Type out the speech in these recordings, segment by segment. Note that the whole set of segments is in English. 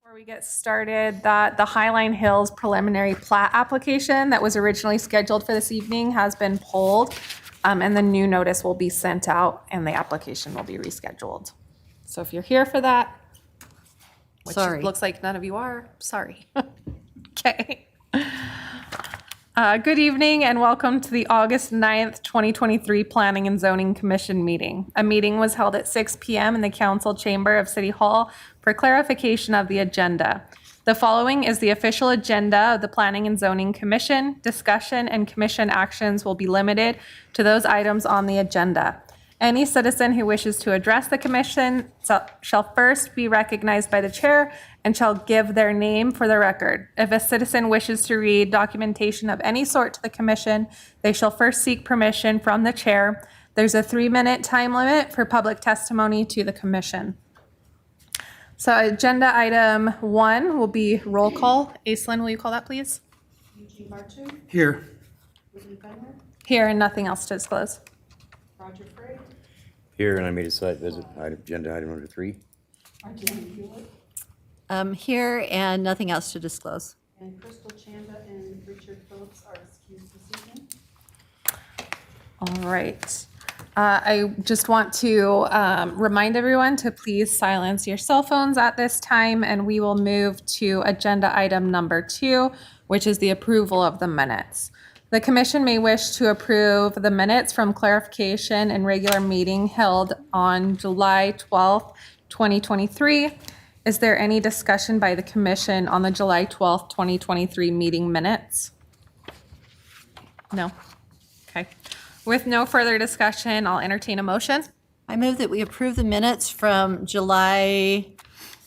Before we get started, that the Highline Hills preliminary plat application that was originally scheduled for this evening has been pulled, and the new notice will be sent out and the application will be rescheduled. So if you're here for that, which Sorry. it looks like none of you are, sorry. Okay. Good evening and welcome to the August 9th, 2023 Planning and Zoning Commission meeting. A meeting was held at 6 p.m. in the council chamber of City Hall for clarification of the agenda. The following is the official agenda of the Planning and Zoning Commission. Discussion and commission actions will be limited to those items on the agenda. Any citizen who wishes to address the commission shall first be recognized by the chair and shall give their name for the record. If a citizen wishes to read documentation of any sort to the commission, they shall first seek permission from the chair. There's a 3-minute time limit for public testimony to the commission. So agenda item 1 will be roll call. Aislinn, will you call that, please? Eugene Bartu, Here. Whitney Fenner, Here and nothing else to disclose. Roger Frey, Here, and I made a site visit, agenda item number 3. Arjun Hewlett, Here and nothing else to disclose. and Crystal Chanda and Richard Phillips are excused this evening. All right. I just want to remind everyone to please silence your cell phones at this time, and we will move to agenda item number 2, which is the approval of the minutes. The commission may wish to approve the minutes from clarification and regular meeting held on July 12th, 2023. Is there any discussion by the commission on the July 12th, 2023 meeting minutes? No? Okay. With no further discussion, I'll entertain a motion. I move that we approve the minutes from July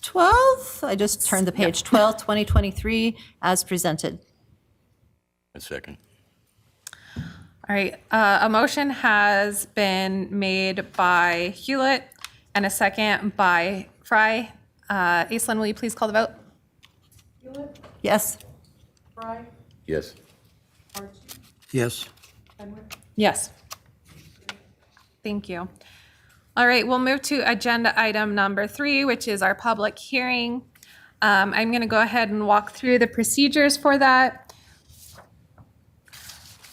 12th. I just turned the page, 12th, 2023, as presented. A second. All right, a motion has been made by Hewlett and a second by Fry. Aislinn, will you please call the vote? Hewlett, Yes. Frey, Yes. Arjun, Yes. Fenwick, Yes. Thank you. All right, we'll move to agenda item number 3, which is our public hearing. I'm going to go ahead and walk through the procedures for that.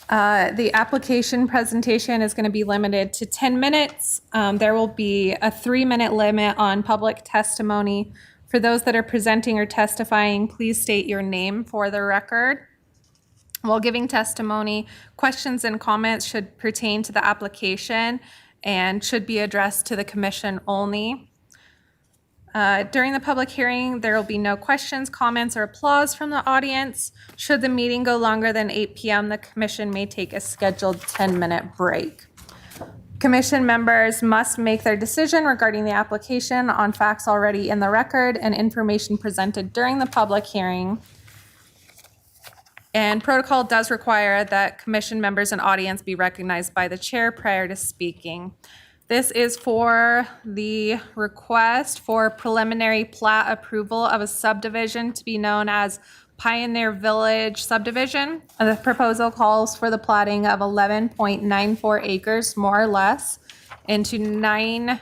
The application presentation is going to be limited to 10 minutes. There will be a 3-minute limit on public testimony. For those that are presenting or testifying, please state your name for the record. While giving testimony, questions and comments should pertain to the application and should be addressed to the commission only. During the public hearing, there will be no questions, comments, or applause from the audience. Should the meeting go longer than 8 p.m., the commission may take a scheduled 10-minute break. Commission members must make their decision regarding the application on facts already in the record and information presented during the public hearing. And protocol does require that commission members and audience be recognized by the chair prior to speaking. This is for the request for preliminary plat approval of a subdivision to be known as Pioneer Village subdivision. The proposal calls for the platting of 11.94 acres, more or less, into 19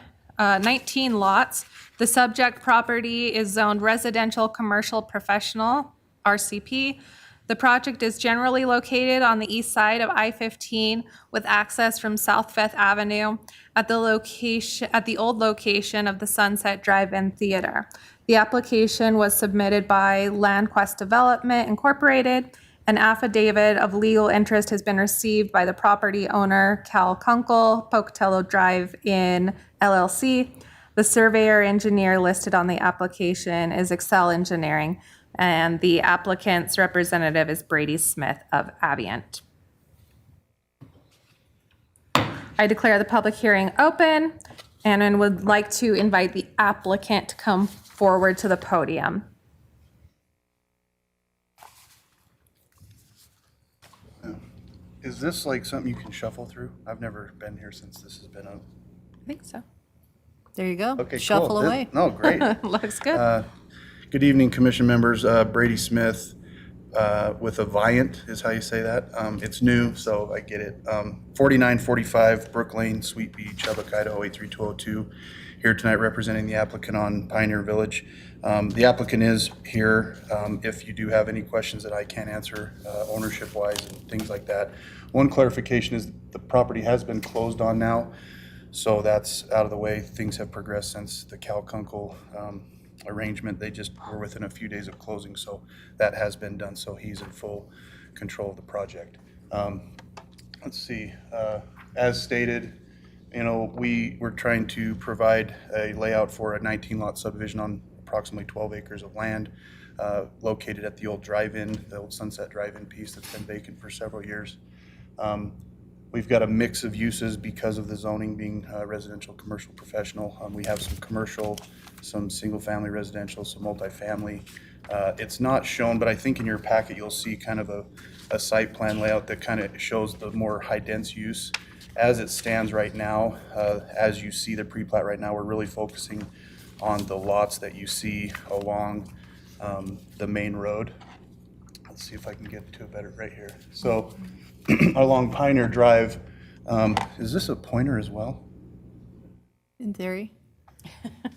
lots. The subject property is zoned residential, commercial, professional, RCP. The project is generally located on the east side of I-15 with access from South Fifth Avenue at the old location of the Sunset Drive-In Theater. The application was submitted by LandQuest Development Incorporated. An affidavit of legal interest has been received by the property owner, Cal Kunkel, Pocatello Drive-In LLC. The surveyor engineer listed on the application is Excel Engineering, and the applicant's representative is Brady Smith of Avient. I declare the public hearing open and would like to invite the applicant to come forward to the podium. Is this like something you can shuffle through? I've never been here since this has been up. I think so. There you go. Okay, cool. Shuffle away. No, great. Looks good. Good evening, commission members. Brady Smith, with a Viant, is how you say that. It's new, so I get it. 4945 Brook Lane, Sweet Beach, Lubbock, Idaho, 83202. Here tonight representing the applicant on Pioneer Village. The applicant is here. If you do have any questions that I can't answer ownership-wise and things like that. One clarification is the property has been closed on now, so that's out of the way. Things have progressed since the Cal Kunkel arrangement. They just were within a few days of closing, so that has been done, so he's in full control of the project. Let's see, as stated, we're trying to provide a layout for a 19-lot subdivision on approximately 12 acres of land located at the old drive-in, the old Sunset Drive-in piece that's been vacant for several years. We've got a mix of uses because of the zoning being residential, commercial, professional. We have some commercial, some single-family residential, some multifamily. It's not shown, but I think in your packet you'll see kind of a site plan layout that kind of shows the more high-dense use. As it stands right now, as you see the pre-plat right now, we're really focusing on the lots that you see along the main road. Let's see if I can get to it better right here. So along Pioneer Drive, is this a pointer as well? In theory.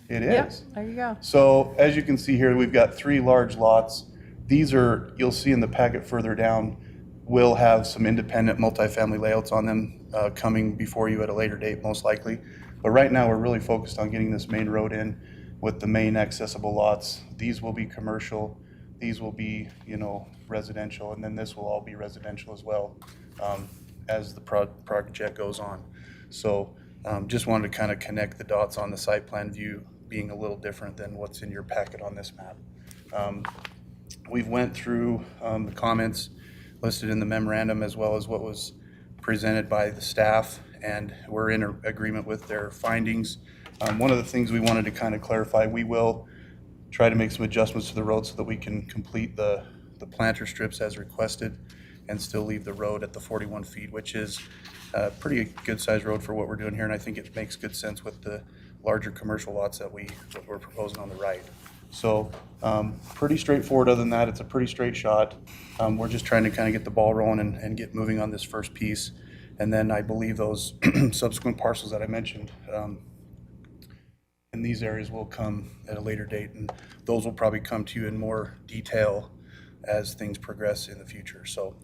It Yep, is. there you go. So as you can see here, we've got 3 large lots. These are, you'll see in the packet further down, will have some independent multifamily layouts on them coming before you at a later date, most likely. But right now, we're really focused on getting this main road in with the main accessible lots. These will be commercial. These will be, residential, and then this will all be residential as well as the project goes on. So just wanted to kind of connect the dots on the site plan view being a little different than what's in your packet on this map. We've went through the comments listed in the memorandum as well as what was presented by the staff, and we're in agreement with their findings. One of the things we wanted to kind of clarify, we will try to make some adjustments to the road so that we can complete the planter strips as requested and still leave the road at the 41 feet, which is a pretty good sized road for what we're doing here. And I think it makes good sense with the larger commercial lots that we're proposing on the right. So pretty straightforward. Other than that, it's a pretty straight shot. We're just trying to kind of get the ball rolling and get moving on this first piece. And then I believe those subsequent parcels that I mentioned in these areas will come at a later date, and those will probably come to you in more detail as things progress in the future. So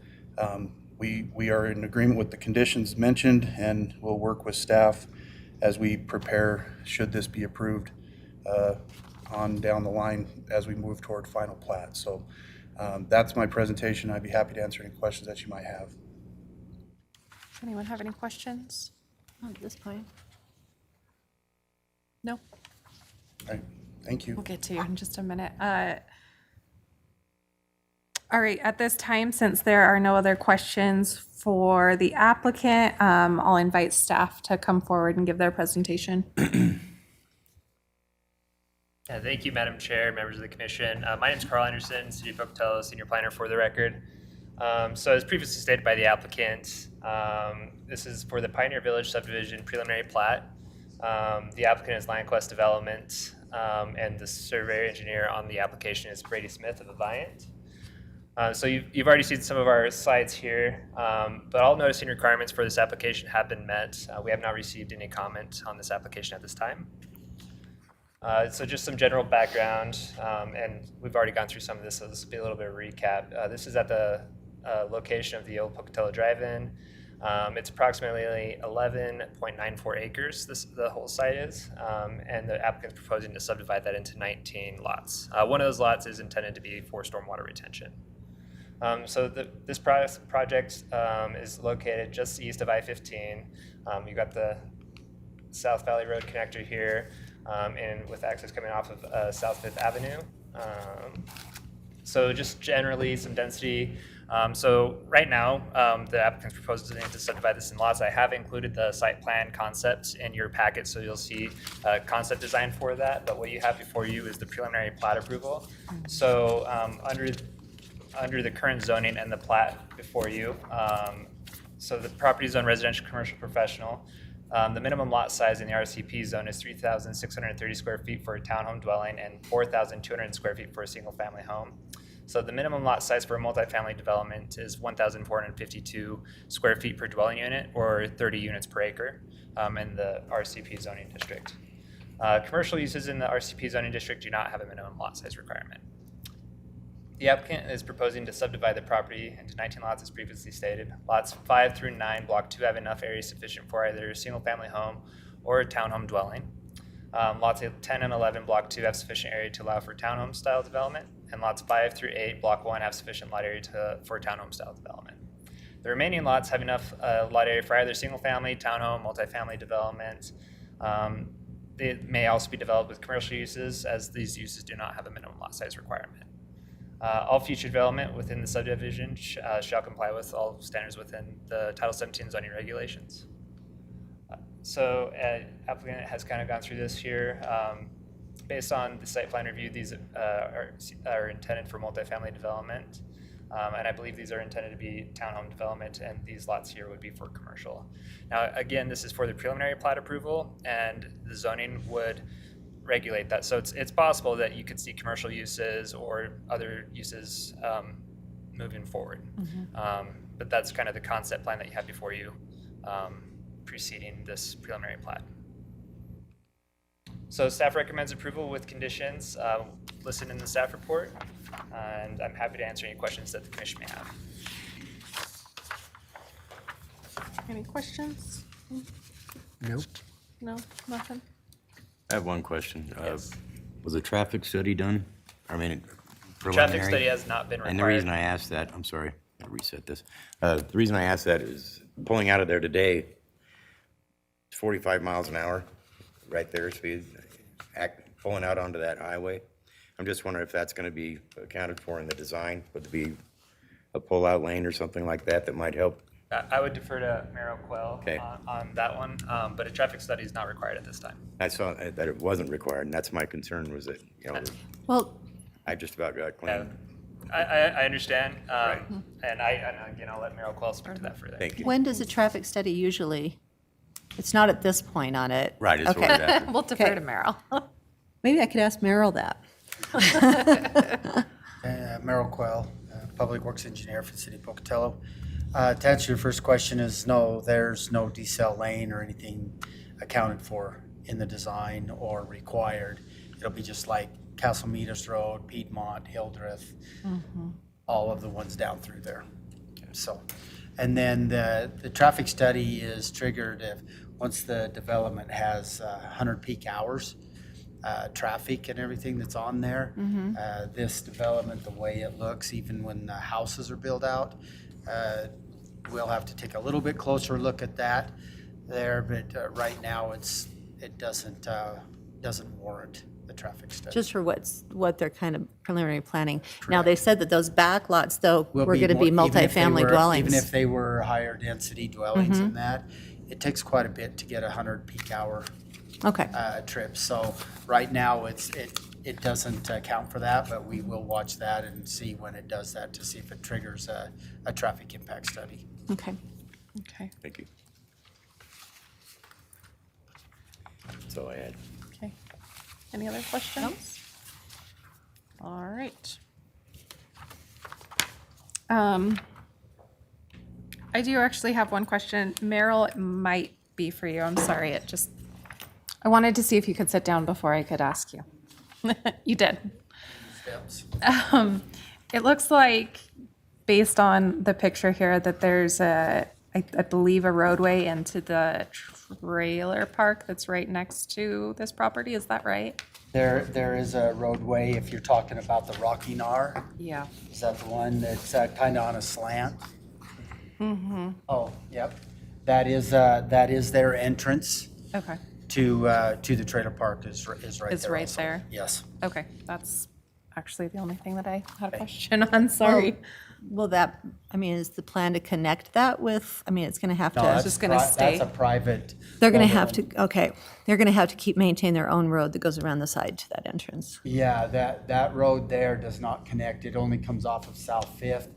we are in agreement with the conditions mentioned, and we'll work with staff as we prepare, should this be approved, on down the line as we move toward final plat. So that's my presentation. I'd be happy to answer any questions that you might have. Does anyone have any questions? Not at this point. No? All right, thank you. We'll get to you in just a minute. All right, at this time, since there are no other questions for the applicant, I'll invite staff to come forward and give their presentation. Yeah, thank you, Madam Chair, members of the commission. My name is Carl Anderson, City of Pocatello, Senior Planner for the record. So as previously stated by the applicant, this is for the Pioneer Village subdivision preliminary plat. The applicant is LionQuest Development, and the surveyor engineer on the application is Brady Smith of Viant. So you've already seen some of our slides here, but all noticing requirements for this application have been met. We have not received any comment on this application at this time. So just some general background, and we've already gone through some of this, so this will be a little bit of a recap. This is at the location of the old Pocatello Drive-In. It's approximately 11.94 acres, the whole site is, and the applicant's proposing to subdivide that into 19 lots. One of those lots is intended to be for stormwater retention. So this project is located just east of I-15. You've got the South Valley Road connector here, and with access coming off of South Fifth Avenue. So just generally some density. So right now, the applicant's proposing to subdivide this in lots. I have included the site plan concept in your packet, so you'll see a concept design for that. But what you have before you is the preliminary plat approval. So under the current zoning and the plat before you, so the property zone residential, commercial, professional. The minimum lot size in the RCP zone is 3,630 square feet for a townhome dwelling and 4,200 square feet for a single family home. So the minimum lot size for a multifamily development is 1,452 square feet per dwelling unit, or 30 units per acre, in the RCP zoning district. Commercial uses in the RCP zoning district do not have a minimum lot size requirement. The applicant is proposing to subdivide the property into 19 lots as previously stated. Lots 5 through 9, Block 2 have enough area sufficient for either a single-family home or a townhome dwelling. Lots 10 and 11, Block 2 have sufficient area to allow for townhome style development, and lots 5 through 8, Block 1 have sufficient lot area for townhome style development. The remaining lots have enough lot area for either single-family, townhome, multifamily development. They may also be developed with commercial uses, as these uses do not have a minimum lot size requirement. All future development within the subdivision shall comply with all standards within the Title 17 zoning regulations. So applicant has kind of gone through this here. Based on the site plan review, these are intended for multifamily development. And I believe these are intended to be townhome development, and these lots here would be for commercial. Now, again, this is for the preliminary plat approval, and the zoning would regulate that. So it's possible that you could see commercial uses or other uses moving forward. But that's kind of the concept plan that you have before you preceding this preliminary plat. So staff recommends approval with conditions listed in the staff report, and I'm happy to answer any questions that the commission may have. Any questions? Nope. No, nothing? I have one question. Yes. Was a traffic study done? I mean, Traffic preliminary? study has not been required. And the reason I asked that, I'm sorry, I'll reset this. The reason I asked that is pulling out of there today, it's 45 miles an hour, right there, speed, pulling out onto that highway. I'm just wondering if that's going to be accounted for in the design. Would there be a pull-out lane or something like that that might help? I would defer to Merrill Quell Okay. on that one, but a traffic study is not required at this time. I saw that it wasn't required, and that's my concern, was that, you know, Well, I just about got clean. I understand, Right. and again, I'll let Merrill Quell speak to that further. Thank you. when does a traffic study usually? It's not at this point on it. Right, it's Okay. what it happened. We'll defer Okay. to Merrill. Maybe I could ask Merrill that. Merrill Quell, Public Works Engineer for the City of Pocatello. To answer your first question is no, there's no decel lane or anything accounted for in the design or required. It'll be just like Castle Meadows Road, Piedmont, Hildreth, all of the ones down through there. So, and then the traffic study is triggered if, once the development has 100 peak hours, traffic and everything that's on there. This development, the way it looks, even when the houses are built out, we'll have to take a little bit closer look at that there, but right now it doesn't warrant the traffic study. Just for what they're kind of preliminary planning. Now, they said that those back lots, though, were going to be even if they multifamily were- dwellings. Even if they were higher density dwellings than that, it takes quite a bit to get 100 peak hour Okay, trips. So right now, it doesn't account for that, but we will watch that and see when it does that to see if it triggers a traffic impact study. okay. Okay, Thank you. That's all I had. okay. Any other questions? All right. I do actually have one question. Merrill, it might be for you. I'm sorry. I wanted to see if you could sit down before I could ask you. You did. Steps. It looks like, based on the picture here, that there's I believe, a roadway into the trailer park that's right next to this property. Is that right? There is a roadway, if you're talking about the Rocky Nar, Yeah. is that the one that's kind of on a slant? Oh, yep. That is their entrance Okay. to the trailer park is right there. It's right also. there. Yes. Okay. That's actually the only thing that I had a question on. Sorry. Will that, is the plan to connect that with, it's going to have No, to, that's just gonna stay. That's a private. they're going to have to, okay, they're going to have to keep maintain their own road that goes around the side to that entrance. Yeah, that road there does not connect. It only comes off of South Fifth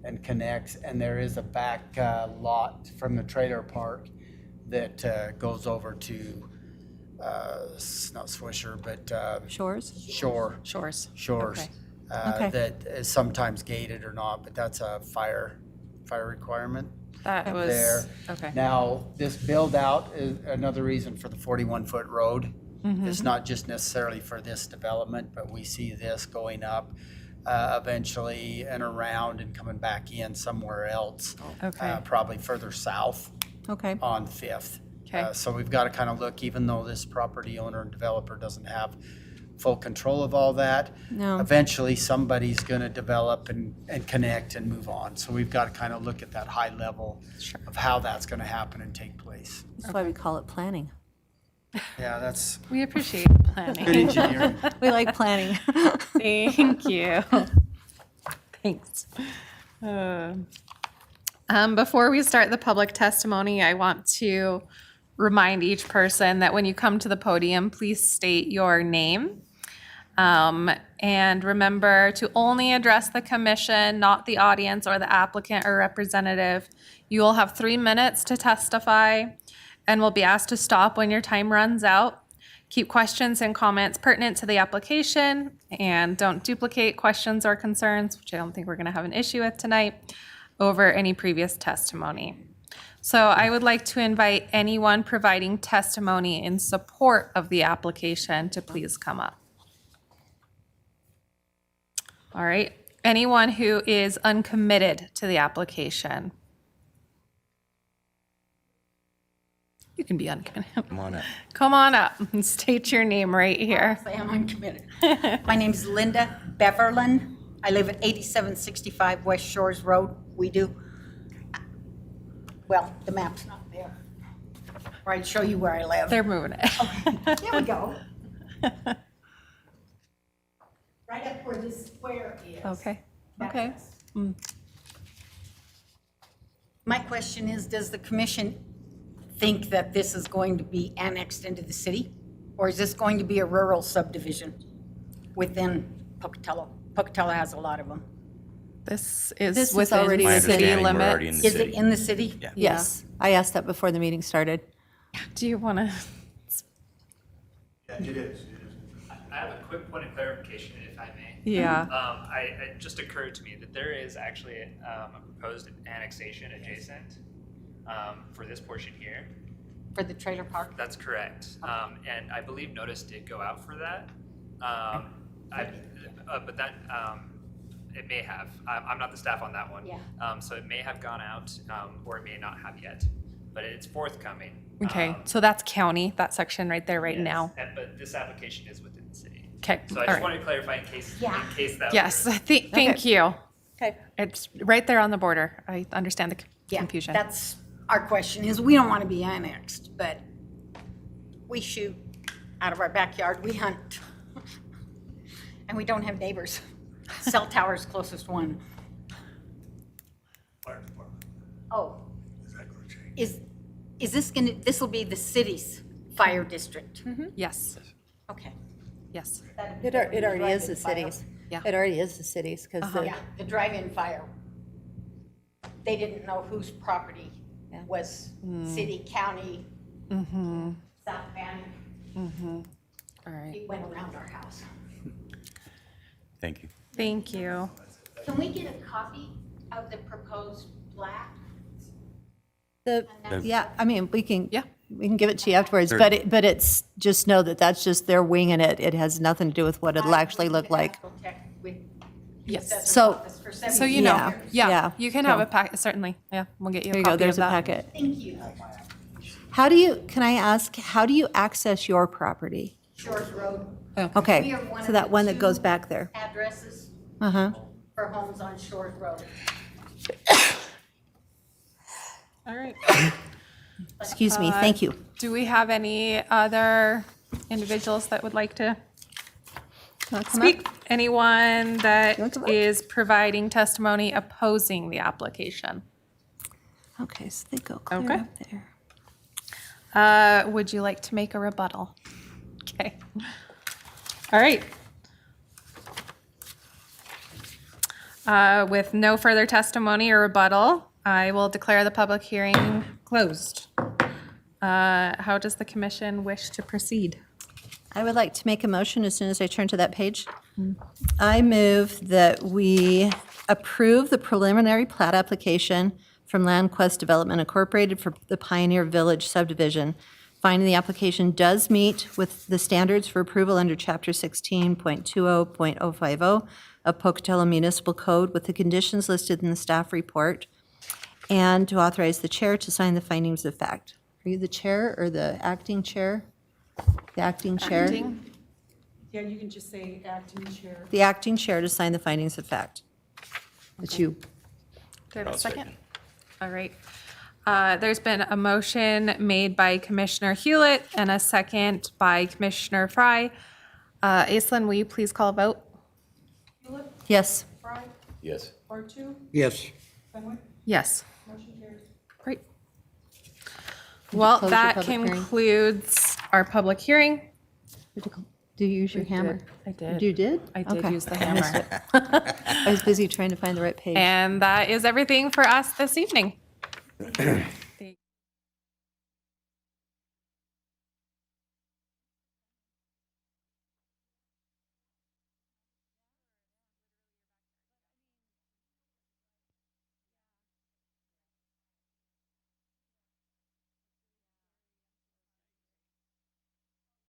and connects. And there is a back lot from the trailer park that goes over to, it's not Swisher, but Shores? Shore. Shores. Shores. Okay. Okay. that is sometimes gated or not, but that's a fire requirement That was, there. okay. Now, this build out is another reason for the 41-foot road. It's not just necessarily for this development, but we see this going up eventually and around and coming back in somewhere else. Okay. Probably further south Okay. on Fifth. Okay. So we've got to kind of look, even though this property owner and developer doesn't have full control of all that. No. Eventually, somebody's going to develop and connect and move on. So we've got to kind of look at that high level of how that's going to happen and take place. That's why we call it planning. Yeah, that's We appreciate planning. good engineering. We like planning. Thank you. Thanks. Before we start the public testimony, I want to remind each person that when you come to the podium, please state your name. And remember to only address the commission, not the audience or the applicant or representative. You will have 3 minutes to testify and will be asked to stop when your time runs out. Keep questions and comments pertinent to the application and don't duplicate questions or concerns, which I don't think we're going to have an issue with tonight, over any previous testimony. So I would like to invite anyone providing testimony in support of the application to please come up. All right, anyone who is uncommitted to the application. You can be uncommitted. Come on up. Come on up and state your name right here. I am uncommitted. My name is Linda Beverland. I live at 8765 West Shores Road. We do. Well, the map's not there. Or I'd show you where I live. They're moving it. There we go. Right up where this square is. Okay, That's okay. us. My question is, does the commission think that this is going to be annexed into the city? Or is this going to be a rural subdivision within Pocatello? Pocatello has a lot of them. This This is is within already My city understanding, we're already in limits. the Is it city. in the city? Yeah. Yes. I asked that before the meeting started. Do you want to? Yeah, it is. I have a quick point of clarification, if I may. Yeah. It just occurred to me that there is actually a proposed annexation adjacent for this portion here. For the trailer park? That's correct. And I believe notice did go out for that. But that, it may have. I'm not the staff on that one. Yeah. So it may have gone out, or it may not have yet, but it's forthcoming. Okay, so that's county, that section right there right Yes, now. But this application is within the city. Okay, So I all just right. wanted to clarify in case that. Yes, was- thank you. Okay. It's right there on the border. I understand the Yeah, confusion. that's our question is, we don't want to be annexed, but we shoot out of our backyard, we hunt. And we don't have neighbors. Cell tower's closest one. Oh. Is this gonna, this will be the city's fire district? Yes, Okay. yes. It already is the Drive-in fire. cities. Yeah. It already is the cities because Yeah, the drive-in fire. They didn't know whose property Yeah. was city, county, South Bannock. All right, It went around our house. Thank you. thank you. Can we get a copy of the proposed plat? yeah, I mean, we can Yeah. give it to you afterwards, but it's, just know that that's just, they're winging it. It has nothing to do with what it'll actually look like. Yes. So- So you know, Yeah, yeah, yeah. you can have So- a packet, certainly. Yeah, we'll get you a There you go, copy there's of a that. packet. Thank you. Can I ask, how do you access your property? Shores Road. Okay, We are one so of that the one that goes two back there. Addresses Uh-huh. for homes on Shores Road. All right. Excuse me, thank you. Do we have any other individuals that would like to Wanna come speak? up? Anyone that You wanna come up? is providing testimony opposing the application? Okay, so they go clear Okay. up there. Would you like to make a rebuttal? Okay. All right. With no further testimony or rebuttal, I will declare the public hearing closed. How does the commission wish to proceed? I would like to make a motion as soon as I turn to that page. I move that we approve the preliminary plat application from LandQuest Development Incorporated for the Pioneer Village subdivision, finding the application does meet with the standards for approval under Chapter 16.20.050 of Pocatello Municipal Code with the conditions listed in the staff report, and to authorize the chair to sign the findings of fact. Are you the chair or the acting chair? The acting chair? Yeah, you can just say acting chair. The acting chair to sign the findings of fact. It's you. Do I have a I'll second? second. All right. There's been a motion made by Commissioner Hewlett and a second by Commissioner Fry. Aislinn, will you please call a vote? Hewlett, Yes. Fry, Yes. Bartu, Yes. Fenwick, Yes. motion carries. Great. Well, close your that public hearing? concludes our public hearing. Do you use your hammer? I did. You did? I did Okay. use the hammer. I was busy trying to find the right page. And that is everything for us this evening.